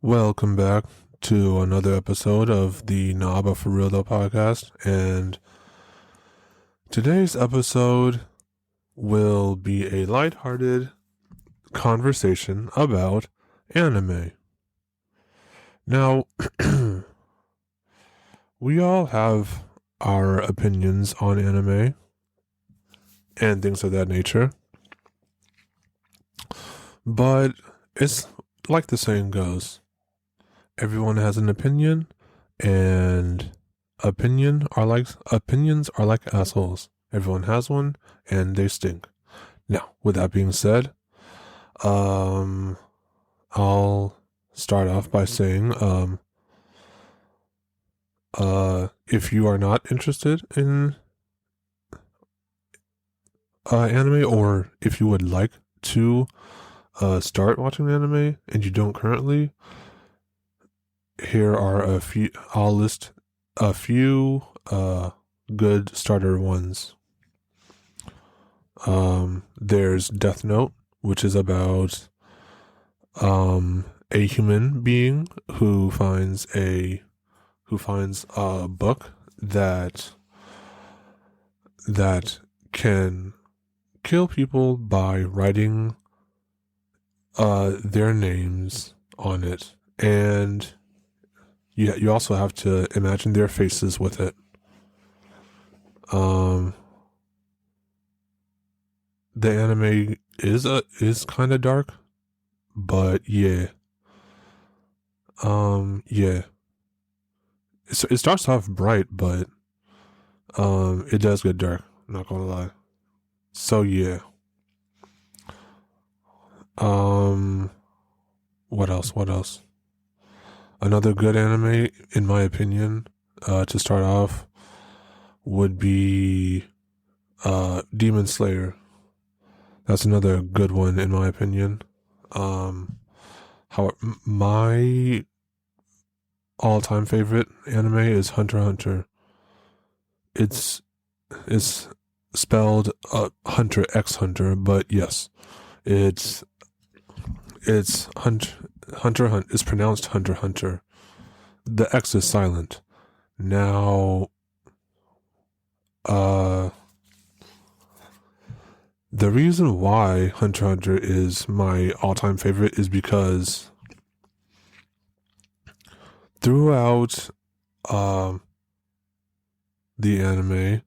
Welcome back to another episode of the Naba for Real Though podcast. And today's episode will be a lighthearted conversation about anime. Now, we all have our opinions on anime and things of that nature. But it's like the saying goes. Everyone has an opinion, and opinions are like assholes. Everyone has one, and they stink. Now, with that being said, I'll start off by saying, if you are not interested in anime, or if you would like to start watching anime and you don't currently, here are a few. I'll list a few good starter ones. There's Death Note, which is about a human being who finds a book that can kill people by writing their names on it, and you also have to imagine their faces with it. The anime is kind of dark, but yeah. Yeah. It starts off bright, but it does get dark. Not gonna lie. So yeah. What else? Another good anime, in my opinion, to start off, would be Demon Slayer. That's another good one, in my opinion. My all-time favorite anime is Hunter x Hunter. It's spelled Hunter x Hunter, but yes, it's Hunter. It's pronounced Hunter x Hunter. The X is silent. Now, the reason why Hunter x Hunter is my all-time favorite is because throughout the anime,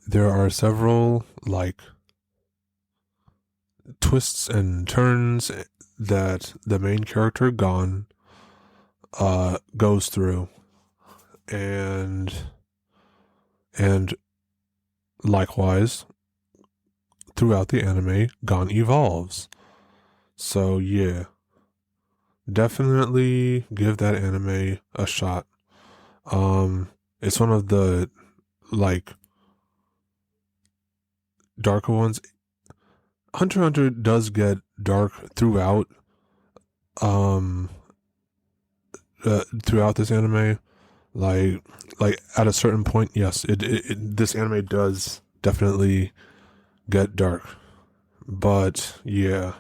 there are several twists and turns that the main character Gon goes through, and likewise throughout the anime, Gon evolves. So yeah, definitely give that anime a shot. It's one of the darker ones. Hunter x Hunter does get dark throughout throughout this anime. Like at a certain point, yes, this anime does definitely get dark. But yeah.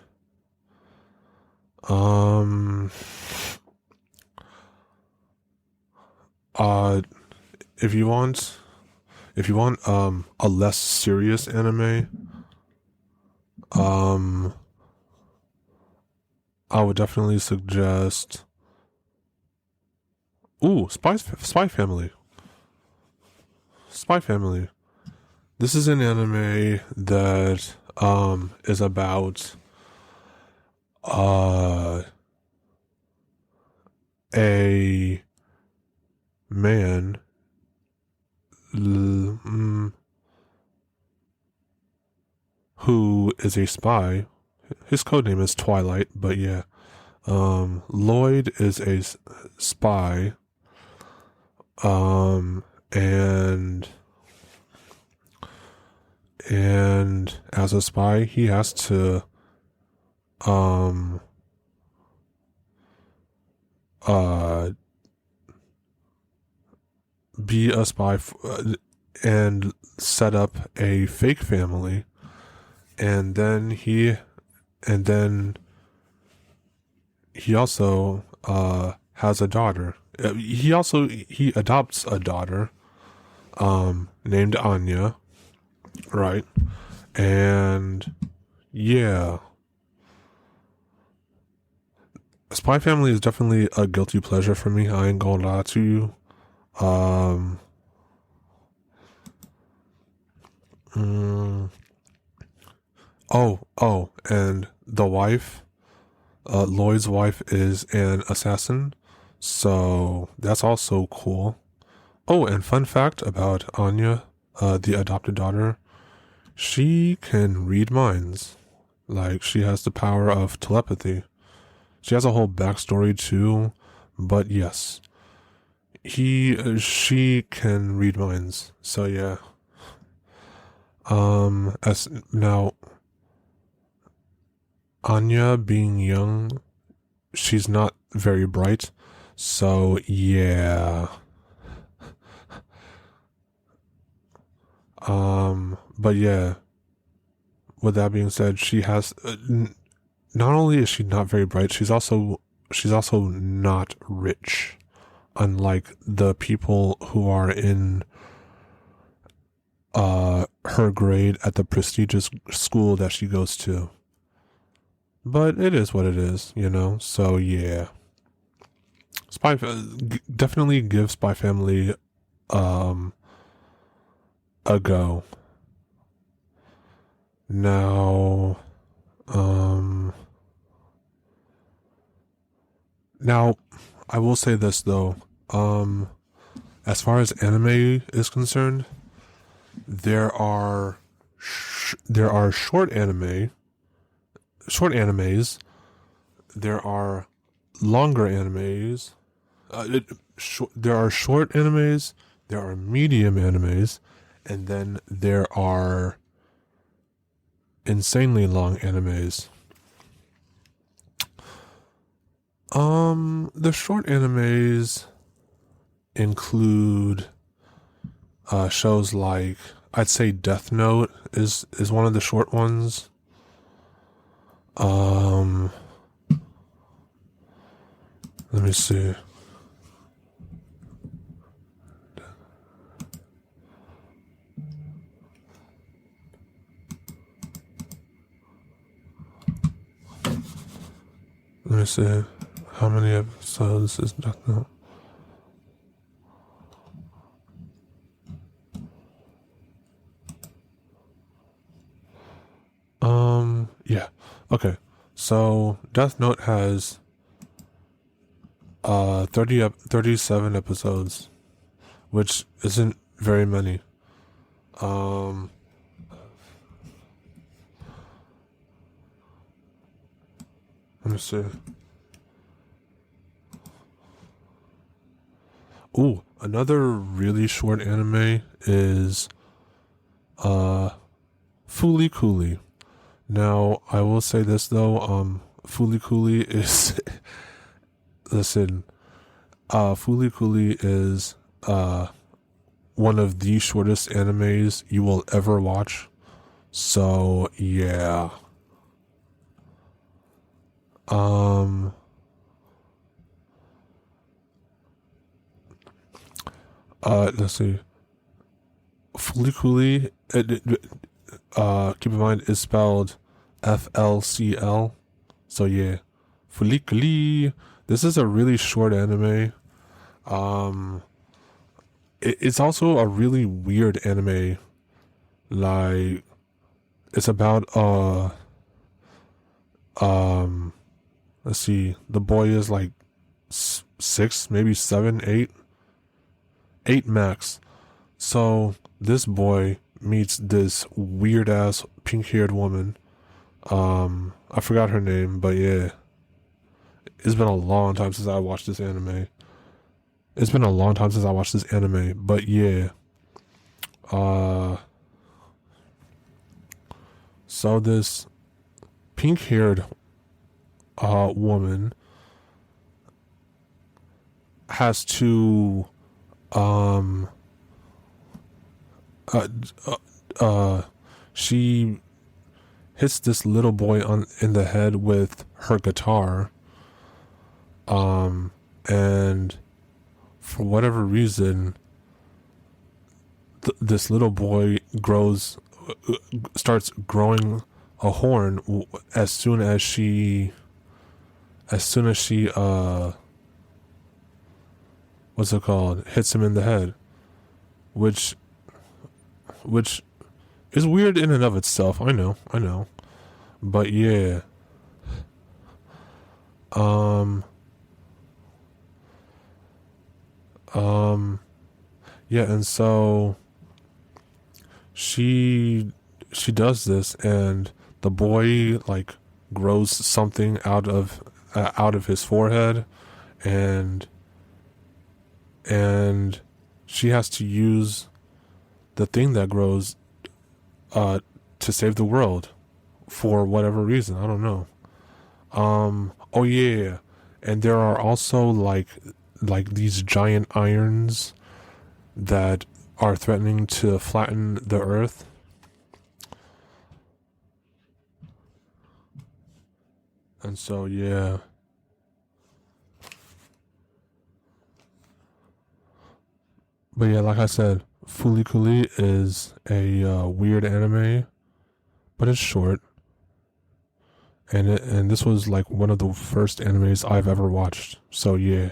If you want a less serious anime, I would definitely suggest Spy Family. Spy Family. This is an anime that is about a man who is a spy. His codename is Twilight, but yeah. Lloyd is a spy. And as a spy, he has to be a spy and set up a fake family, and then he also has a daughter. He adopts a daughter named Anya, right? And yeah, Spy Family is definitely a guilty pleasure for me. I ain't gonna lie to you. Um, mm, and the wife, Lloyd's wife, is an assassin, so that's also cool. Oh, and fun fact about Anya, the adopted daughter, she can read minds. Like, she has the power of telepathy. She has a whole backstory too, but yes, she can read minds. So yeah. As now, Anya being young, she's not very bright. So yeah. But yeah. With that being said, she has not only is she not very bright, she's also not rich, unlike the people who are in her grade at the prestigious school that she goes to. But it is what it is, you know. So yeah, definitely give Spy Family um a go. Now, um, now I will say this though. As far as anime is concerned, there are short animes. There are longer animes. There are short animes. There are medium animes, and then there are insanely long animes. The short animes include shows like, I'd say Death Note is one of the short ones. Let me see. Let me see. How many episodes is Death Note? Yeah. Okay. So Death Note has 37 episodes, which isn't very many. Let me see. Ooh, another really short anime is Fooly Cooly. Now, I will say this though, Fooly Cooly is listen, Fooly Cooly is one of the shortest animes you will ever watch. So yeah. Let's see. Fooly Cooly, keep in mind, is spelled FLCL. So yeah, Fooly Cooly. This is a really short anime. It's also a really weird anime. Like, it's about let's see, the boy is like 6, maybe 7, 8 max. So this boy meets this weird ass pink haired woman. I forgot her name, but yeah, it's been a long time since I watched this anime. But yeah. So this pink haired woman has to um uh, she hits this little boy in the head with her guitar, And for whatever reason, this little boy starts growing a horn as soon as she what's it called, hits him in the head, which is weird in and of itself. I know, but yeah. Yeah, and so she does this, and the boy like grows something out of his forehead, and she has to use the thing that grows to save the world for whatever reason. I don't know. Oh yeah, and there are also like these giant irons that are threatening to flatten the earth. And so yeah. But yeah, like I said, Fooly Cooly is a weird anime, but it's short. And this was like one of the first animes I've ever watched. So yeah.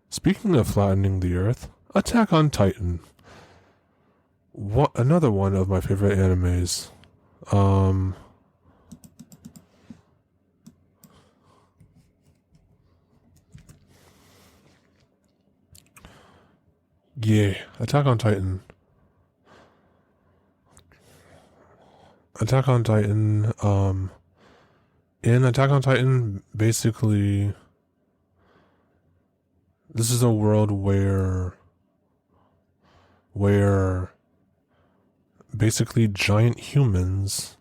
Speaking of flattening the earth, Attack on Titan. Another one of my favorite animes. Yeah, Attack on Titan. Attack on Titan, in Attack on Titan, basically, this is a world where basically giant humans,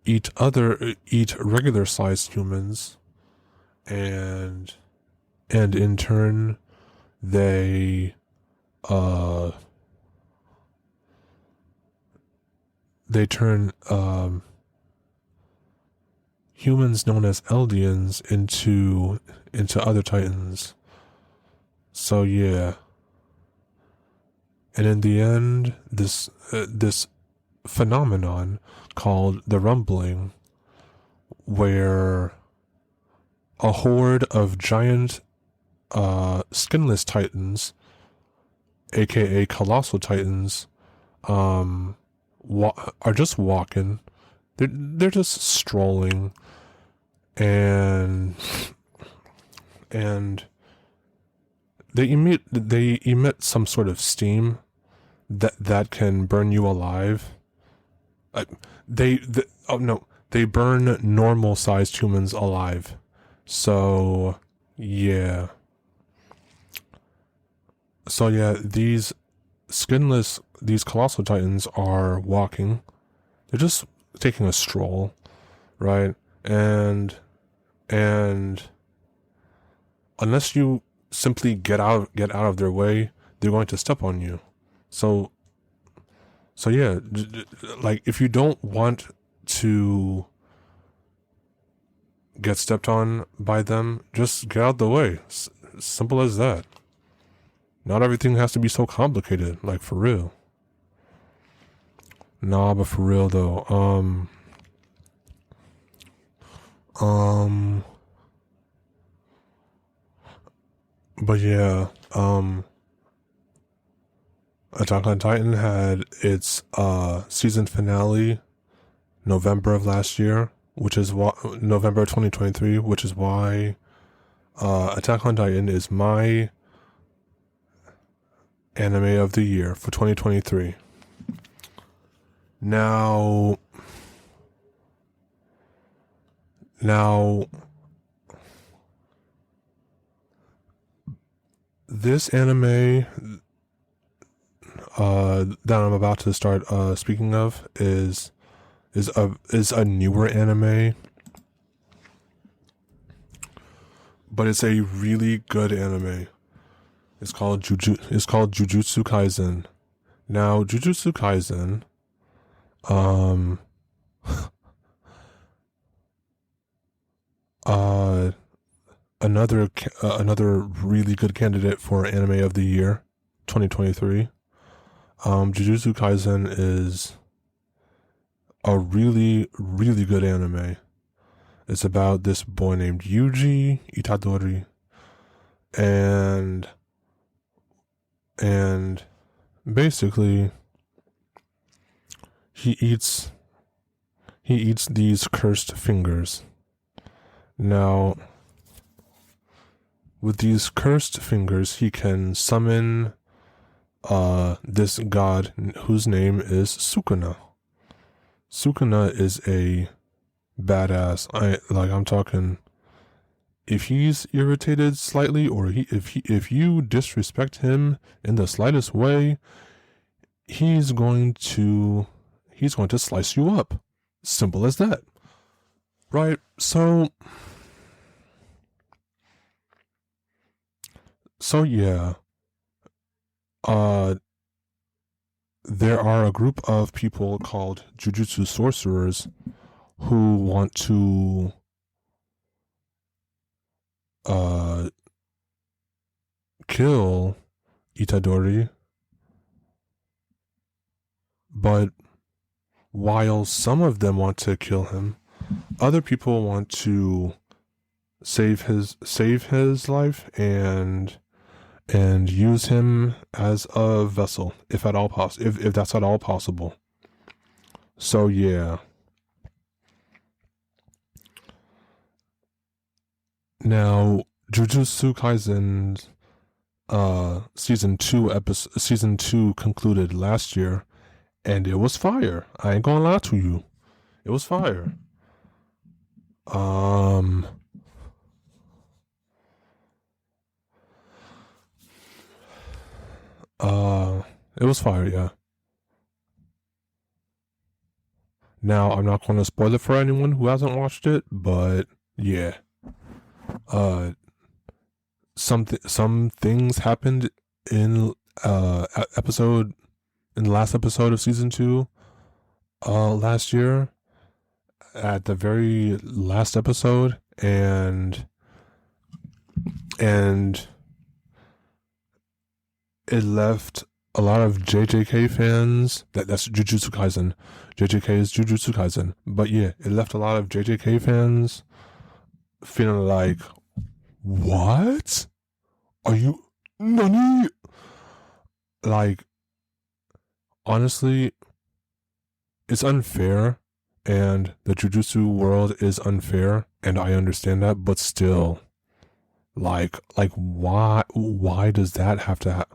eat regular sized humans, and in turn, they turn humans known as Eldians into other Titans. So yeah, and in the end, this phenomenon called the Rumbling, where a horde of giant skinless Titans, aka colossal Titans, are just walking. They're just strolling, and they emit some sort of steam that can burn you alive. They burn normal sized humans alive. So yeah. So yeah, these colossal Titans are walking. They're just taking a stroll, right? And unless you simply get out of their way, they're going to step on you. So yeah, like if you don't want to get stepped on by them, just get out of the way. Simple as that. Not everything has to be so complicated, like for real. Nah, but for real though, but yeah, Attack on Titan had its season finale November of last year, which is November 2023, which is why Attack on Titan is my anime of the year for 2023. Now, this anime that I'm about to start speaking of is a newer anime, but it's a really good anime. It's called Jujutsu Kaisen. Now, Jujutsu Kaisen, Uh, another really good candidate for anime of the year, 2023. Jujutsu Kaisen is a really, really good anime. It's about this boy named Yuji Itadori, and basically he eats these cursed fingers. Now, with these cursed fingers, he can summon this god whose name is Sukuna. Sukuna is a badass. I'm talking, if he's irritated slightly, or if you disrespect him in the slightest way, he's going to slice you up. Simple as that. Right? So yeah. There are a group of people called Jujutsu sorcerers who want to kill Itadori, but while some of them want to kill him, other people want to save his life and use him as a vessel, if at all possible, if that's at all possible. So yeah. Now, Jujutsu Kaisen season 2 concluded last year, and it was fire. I ain't gonna lie to you. It was fire. It was fire, yeah. Now, I'm not going to spoil it for anyone who hasn't watched it, but yeah. Some things happened in the last episode of season 2 last year, at the very last episode, and it left a lot of JJK fans. That's Jujutsu Kaisen. JJK is Jujutsu Kaisen. But yeah, it left a lot of JJK fans feeling like, what? Are you Nani? Like, honestly, it's unfair, and the Jujutsu world is unfair, and I understand that, but still, like why does that have to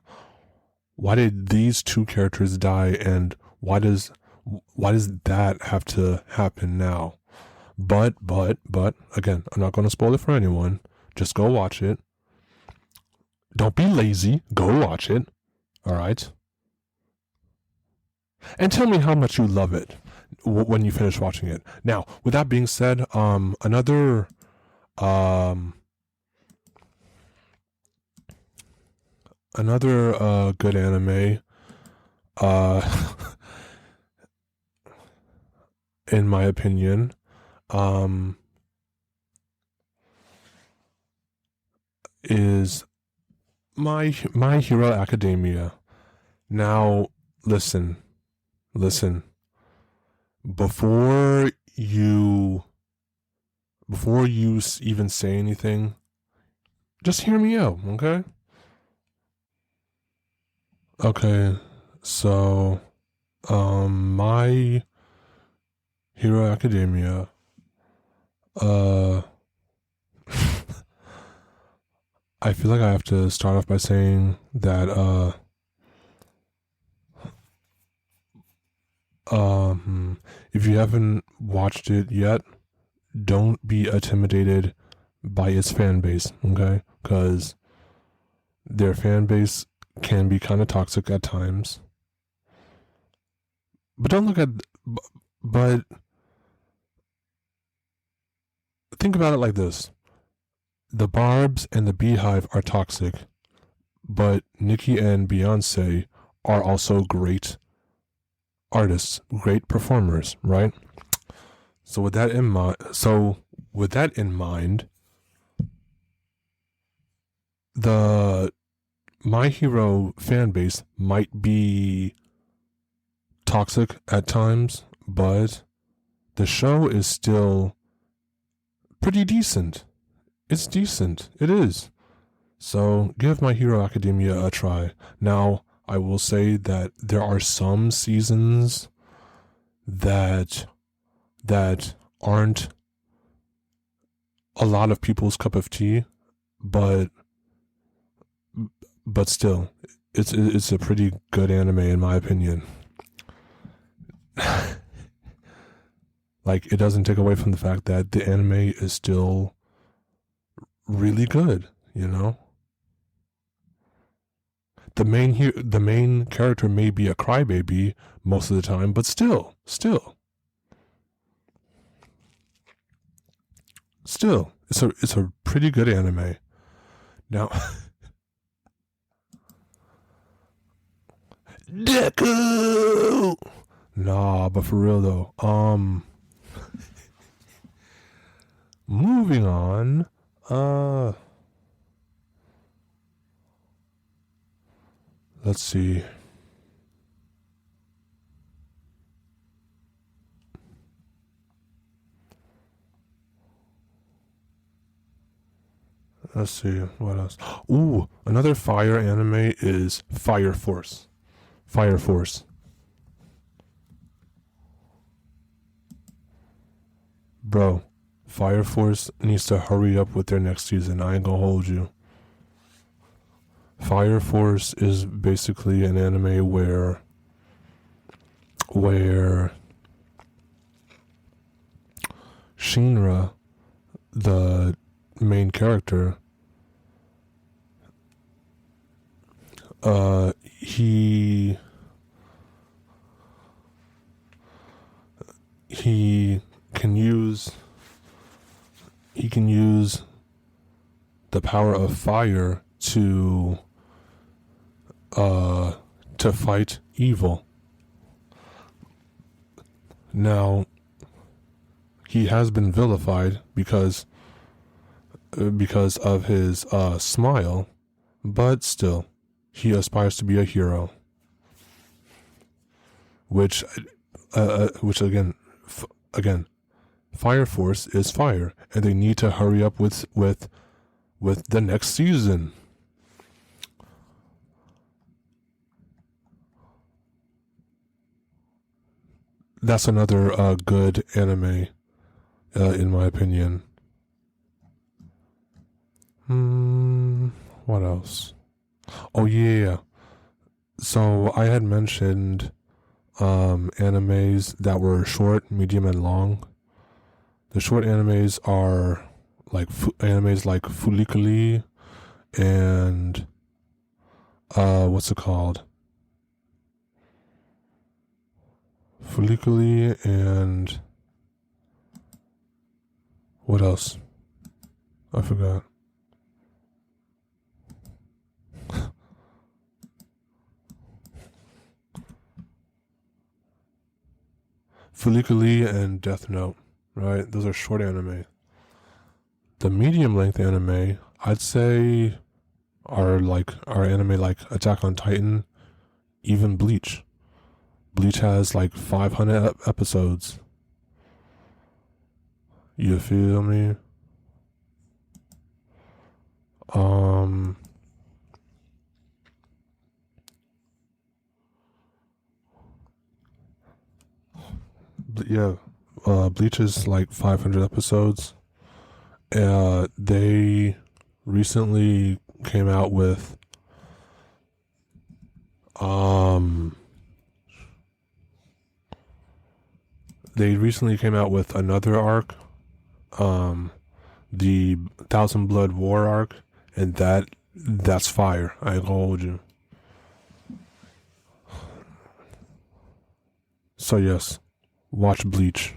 why did these two characters die, and why does that have to happen now? But again, I'm not going to spoil it for anyone. Just go watch it. Don't be lazy. Go watch it. All right. And tell me how much you love it when you finish watching it. Now, with that being said, another good anime, in my opinion, is My Hero Academia. Now, listen. Before you even say anything, just hear me out, okay? Okay, so, My Hero Academia, I feel like I have to start off by saying that, if you haven't watched it yet, don't be intimidated by its fan base, okay? Because their fan base can be kind of toxic at times. But but think about it like this. The Barbs and the Beehive are toxic, but Nicki and Beyonce are also great artists, great performers, right? So with that in mind, with that in mind, the My Hero fan base might be toxic at times, but the show is still pretty decent. It's decent. It is. So give My Hero Academia a try. Now, I will say that there are some seasons that aren't a lot of people's cup of tea, but still, it's a pretty good anime in my opinion. Like, it doesn't take away from the fact that the anime is still really good, you know? The main character may be a crybaby most of the time, but still, it's a pretty good anime. Now, Deku! Nah, but for real though, moving on, let's see. Let's see, what else? Ooh, another fire anime is Fire Force. Fire Force. Bro, Fire Force needs to hurry up with their next season. I ain't gonna hold you. Fire Force is basically an anime where Shinra, the main character, he can use the power of fire to fight evil. Now, he has been vilified because of his smile, but still, he aspires to be a hero. Which again, Fire Force is fire, and they need to hurry up with the next season. That's another good anime, in my opinion. What else? Oh yeah. So I had mentioned animes that were short, medium, and long. The short animes are like animes like Fulikuli and what's it called? Fulikuli and what else? I forgot. Fulikuli and Death Note, right? Those are short anime. The medium length anime, I'd say, are anime like Attack on Titan, even Bleach. Bleach has like 500 episodes. You feel me? Yeah, Bleach is like 500 episodes. They recently came out with another arc, the Thousand Blood War arc, and that's fire. I ain't gonna hold you. So yes, watch Bleach.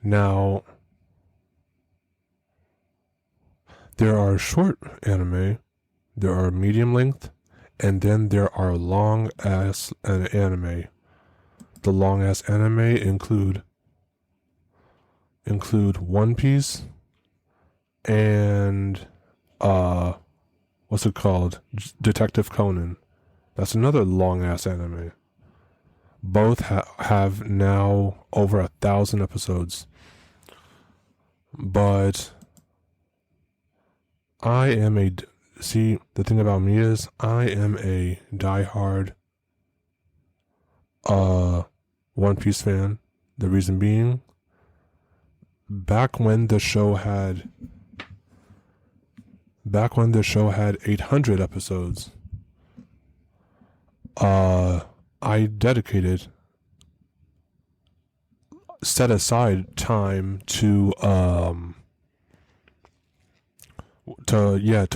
Now, there are short anime, there are medium length, And then there are long ass anime. The long ass anime include One Piece and what's it called? Detective Conan. That's another long ass anime. Both have now over 1,000 episodes. But the thing about me is I am a diehard One Piece fan. The reason being, back when the show had 800 episodes, I set aside time to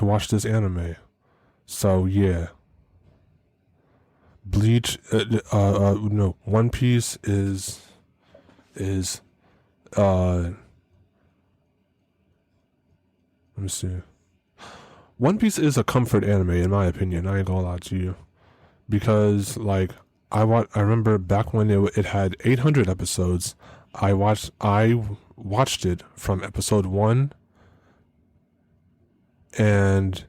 watch this anime. So yeah, Bleach, no, One Piece is let me see. One Piece is a comfort anime in my opinion. I ain't gonna lie to you, because like I remember back when it had 800 episodes. I watched it from episode 1 and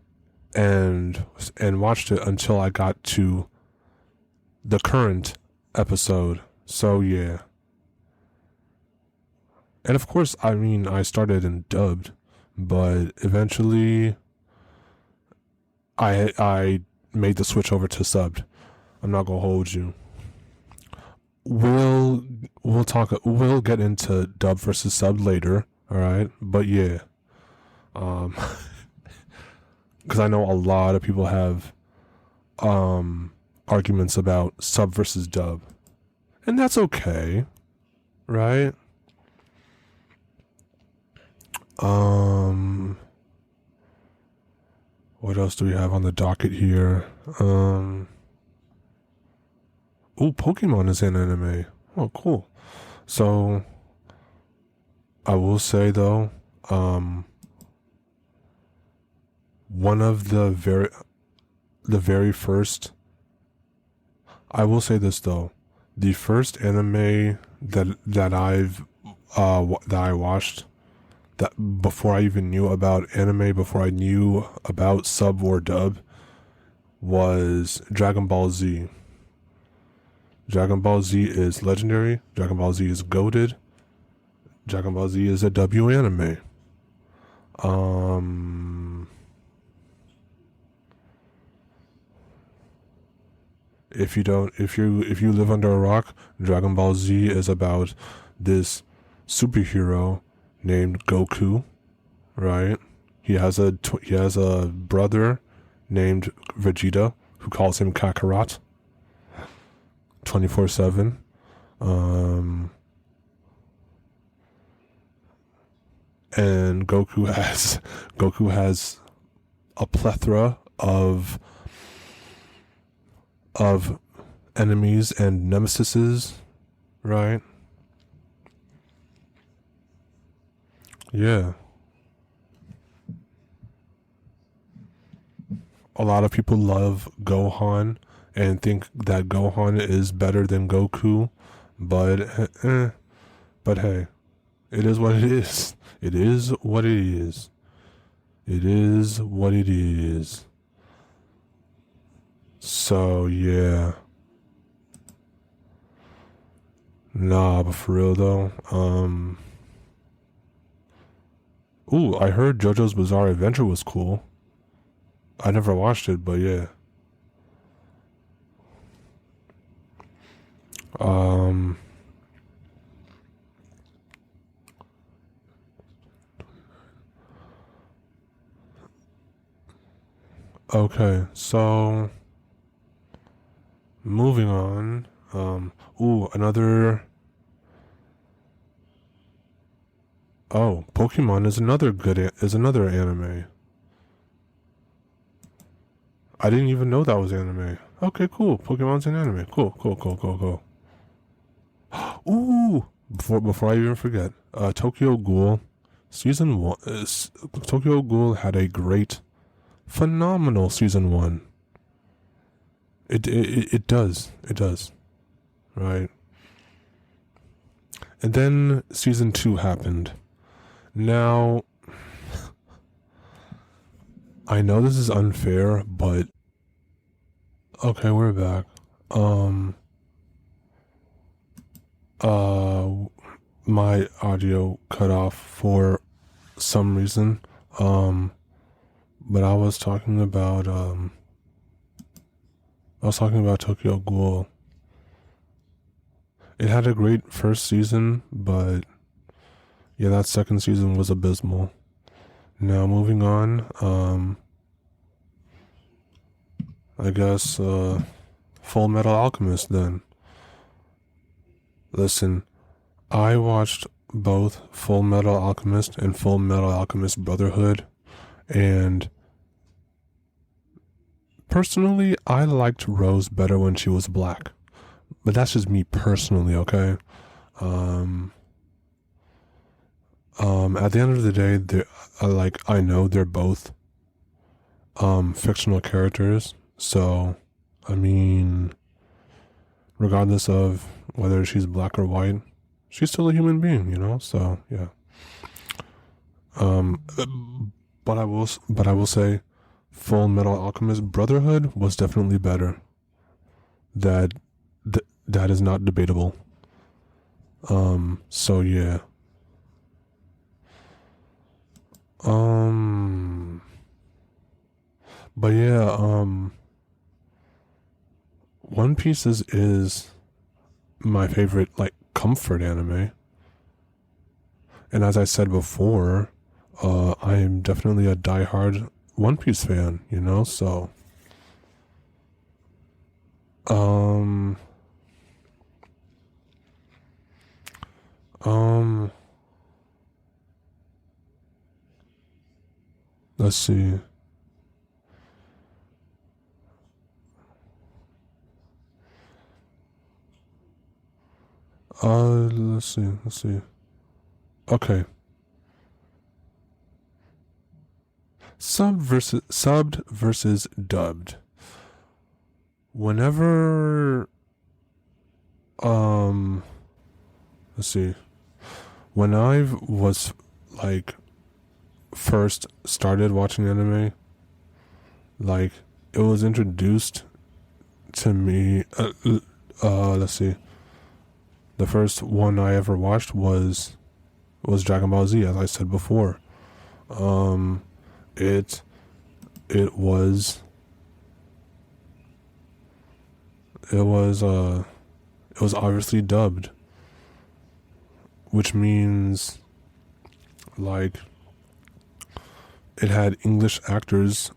watched it until I got to the current episode. So yeah. And of course, I mean, I started in dubbed, but eventually I made the switch over to subbed. I'm not gonna hold you. We'll get into dub versus sub later, all right? But yeah, because I know a lot of people have arguments about sub versus dub, and that's okay, right? What else do we have on the docket here? Oh, Pokemon is in anime. Oh, cool. So, I will say though, one of the very first. I will say this though, the first anime that I watched, that before I even knew about anime, before I knew about sub or dub, was Dragon Ball Z. Dragon Ball Z is legendary. Dragon Ball Z is goated. Dragon Ball Z is a W anime. If you live under a rock, Dragon Ball Z is about this superhero named Goku, right? He has a brother named Vegeta who calls him Kakarot 24/7. And Goku has a plethora of enemies and nemesises, right? Yeah. A lot of people love Gohan and think that Gohan is better than Goku, but hey, it is what it is. It is what it is. It is what it is. So yeah. Nah, but for real though, ooh, I heard JoJo's Bizarre Adventure was cool. I never watched it, but yeah. Okay, so moving on. Another. Oh, Pokemon is another anime. I didn't even know that was anime. Okay, cool. Pokemon's an anime. Cool. Ooh, before I even forget, Tokyo Ghoul season 1. Tokyo Ghoul had a phenomenal season 1. It does. It does. Right. And then season 2 happened. Now, I know this is unfair, but okay, we're back. My audio cut off for some reason. But I was talking about Tokyo Ghoul. It had a great first season, but yeah, that second season was abysmal. Now moving on, I guess Full Metal Alchemist then. Listen, I watched both Full Metal Alchemist and Full Metal Alchemist Brotherhood, and personally, I liked Rose better when she was black. But that's just me personally, okay? At the end of the day, I know they're both fictional characters, so I mean, regardless of whether she's black or white, she's still a human being, you know? So yeah. But I will say Full Metal Alchemist Brotherhood was definitely better. That is not debatable. So yeah. But yeah, One Piece is my favorite, like, comfort anime. And as I said before, I am definitely a diehard One Piece fan, you know, so let's see. Let's see. Okay. Subbed versus dubbed. Whenever let's see. When I was like first started watching anime, like it was introduced to me let's see. The first one I ever watched was Dragon Ball Z, as I said before. It was obviously dubbed, which means like it had English actors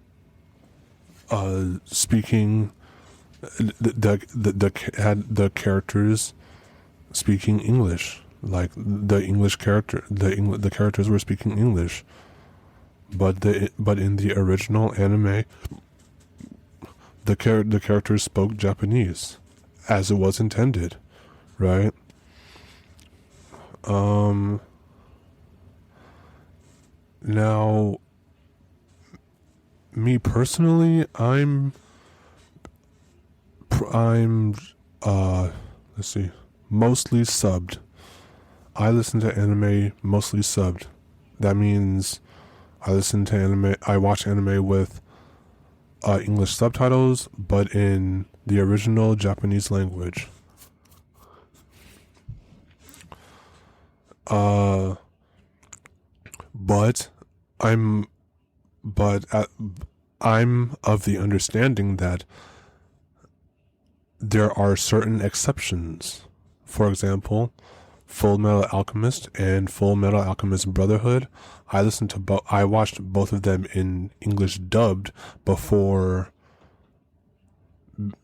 speaking had the characters speaking English, like the characters were speaking English, but in the original anime, the characters spoke Japanese, as it was intended, right? Now, me personally, I'm let's see, mostly subbed. I listen to anime mostly subbed. That means I watch anime with English subtitles, but in the original Japanese language. But I'm of the understanding that there are certain exceptions. For example, Full Metal Alchemist and Full Metal Alchemist Brotherhood. I watched both of them in English dubbed before,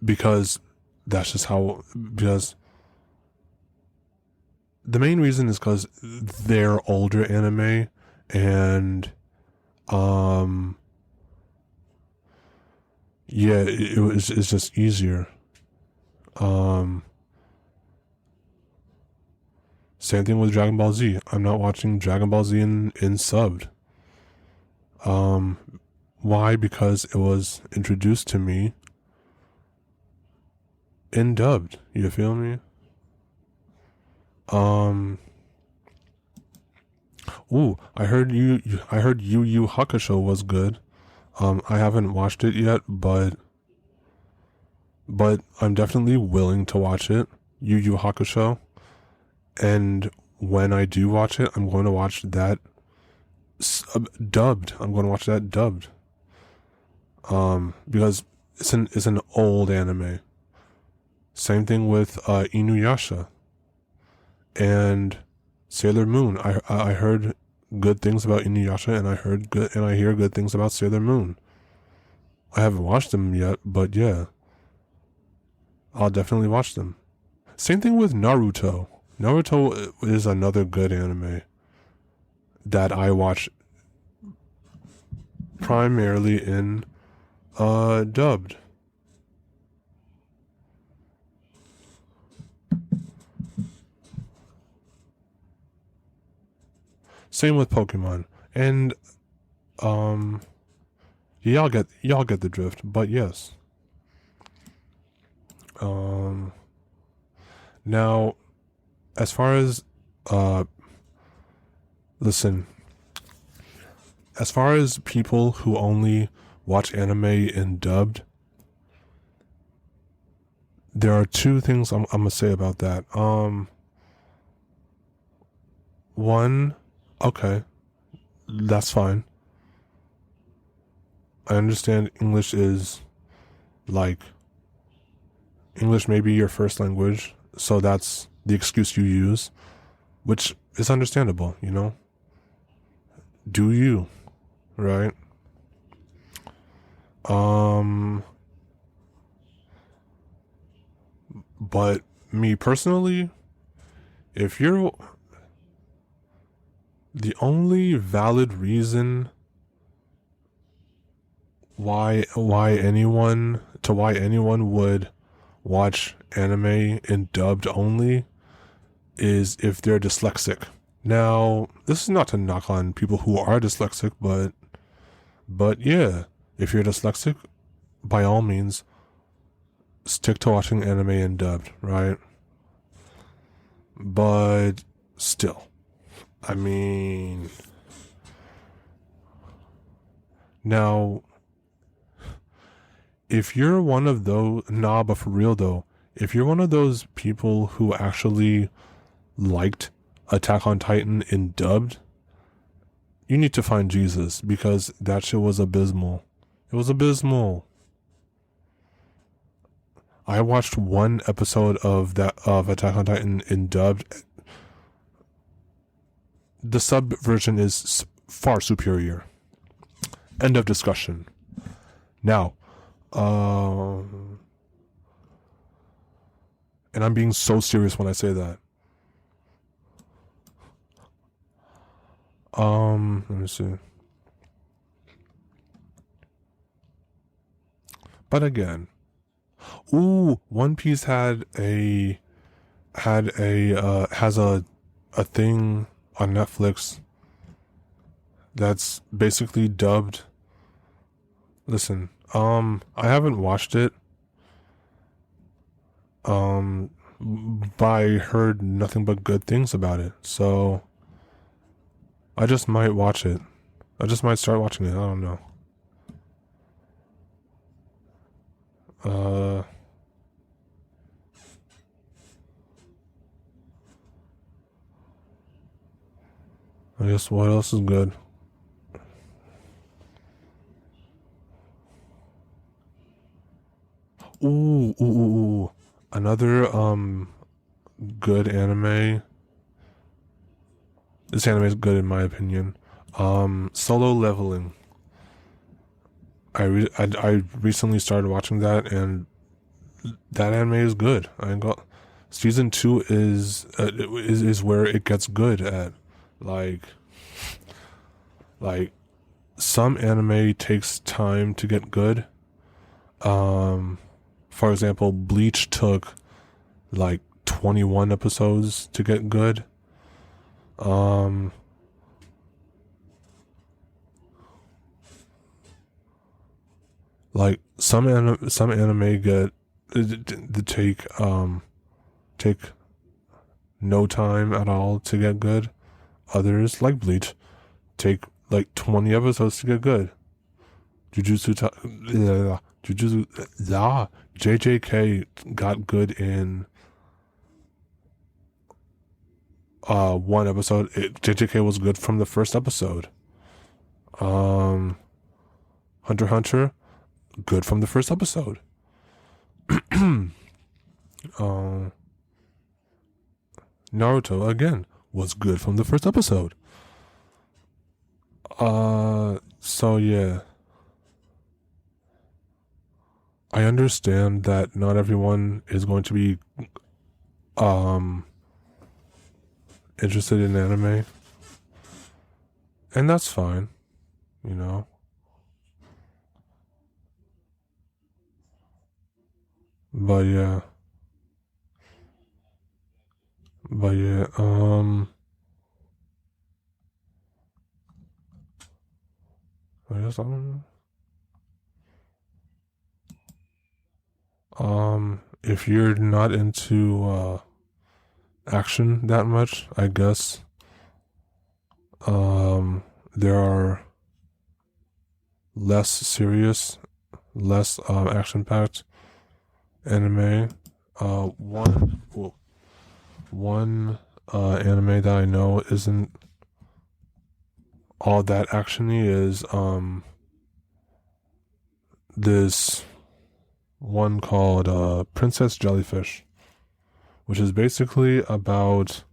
because because the main reason is because they're older anime, and yeah, it's just easier. Same thing with Dragon Ball Z. I'm not watching Dragon Ball Z in subbed. Why? Because it was introduced to me in dubbed. You feel me? Um. Ooh, I heard Yu Yu Hakusho was good. I haven't watched it yet, but I'm definitely willing to watch it. Yu Yu Hakusho, and when I do watch it, I'm going to watch that dubbed. I'm going to watch that dubbed. Because it's an old anime. Same thing with Inuyasha and Sailor Moon. I heard good things about Inuyasha, and I hear good things about Sailor Moon. I haven't watched them yet, but yeah, I'll definitely watch them. Same thing with Naruto. Naruto is another good anime that I watch primarily in dubbed. Same with Pokemon. And y'all get the drift, but yes. Now, as far as listen, as far as people who only watch anime in dubbed, there are two things I'm gonna say about that. One, okay, that's fine. I understand English is like English may be your first language, so that's the excuse you use, which is understandable, you know? Do you, right? But me personally, if you're the only valid reason why anyone would watch anime in dubbed only is if they're dyslexic. Now, this is not to knock on people who are dyslexic, but yeah, if you're dyslexic, by all means, stick to watching anime in dubbed, right? But still, I mean, now, if you're one of those, nah, but for real though, if you're one of those people who actually liked Attack on Titan in dubbed, you need to find Jesus, because that shit was abysmal. It was abysmal. I watched one episode of Attack on Titan in dubbed. The sub version is far superior. End of discussion. Now, and I'm being so serious when I say that. Let me see. But again, One Piece has a thing on Netflix that's basically dubbed. Listen, I haven't watched it. But I heard nothing but good things about it, so I just might watch it. I just might start watching it. I don't know. I guess what else is good? Ooh. Another good anime. This anime is good in my opinion. Solo Leveling. I recently started watching that, and that anime is good. I got season 2 is where it gets good at. Like some anime takes time to get good. For example, Bleach took like 21 episodes to get good. Like some anime get to take no time at all to get good. Others, like Bleach, take like 20 episodes to get good. JJK got good in one episode. JJK was good from the first episode. Hunter x Hunter, good from the first episode. Naruto, again, was good from the first episode. So yeah. I understand that not everyone is going to be interested in anime. And that's fine, you know. But yeah. I guess if you're not into action that much, I guess there are less serious, less action packed anime. One anime that I know isn't all that actiony is this one called Princess Jellyfish, which is basically about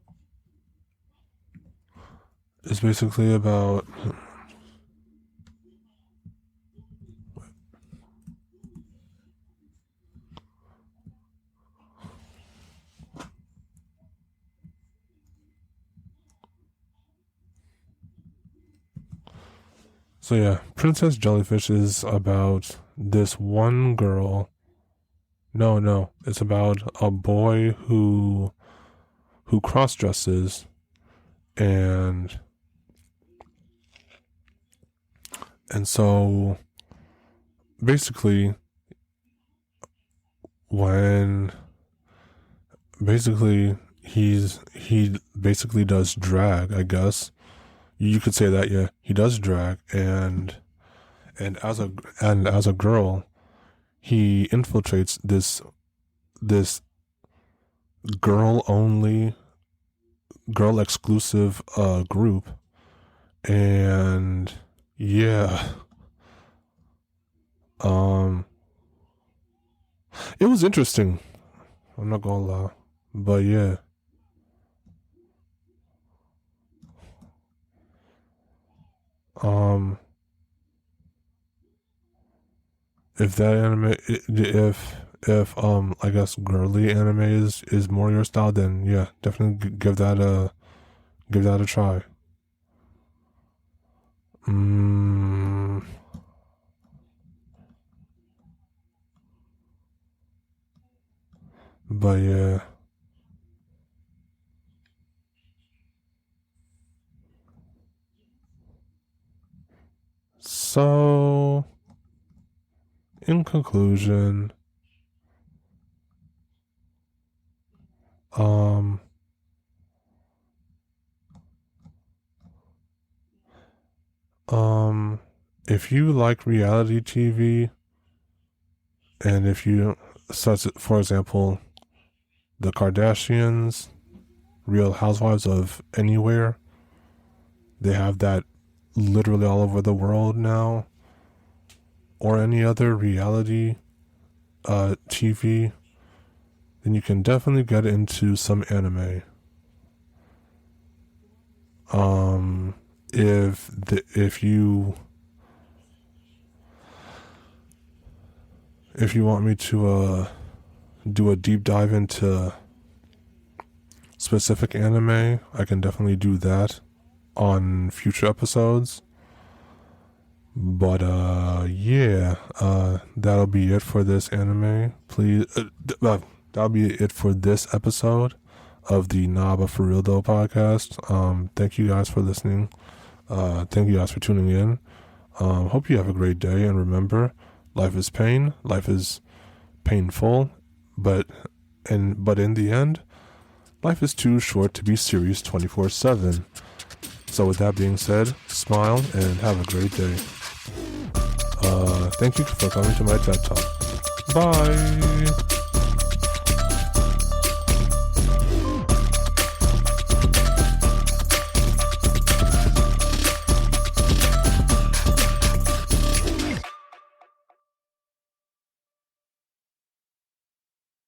so yeah, Princess Jellyfish is about this one girl. No, it's about a boy who cross dresses and so basically he basically does drag, I guess. You could say that, yeah. He does drag and as a girl, he infiltrates this girl exclusive group, and yeah, it was interesting. I'm not gonna lie, but yeah. If that anime, if I guess girly anime is more your style, then yeah, definitely give that a try. But yeah. So, in conclusion, if you like reality TV, and if you, such for example, the Kardashians, Real Housewives of Anywhere, they have that literally all over the world now, or any other reality TV, then you can definitely get into some anime. If you want me to do a deep dive into specific anime, I can definitely do that on future episodes. But yeah, that'll be it for this anime. Please, that'll be it for this episode of the Naba For Real Though podcast. Thank you guys for listening. Thank you guys for tuning in. Hope you have a great day, and remember, life is pain, life is painful, but in the end, life is too short to be serious 24/7. So with that being said, smile and have a great day. Thank you for coming to my TED Talk. Bye!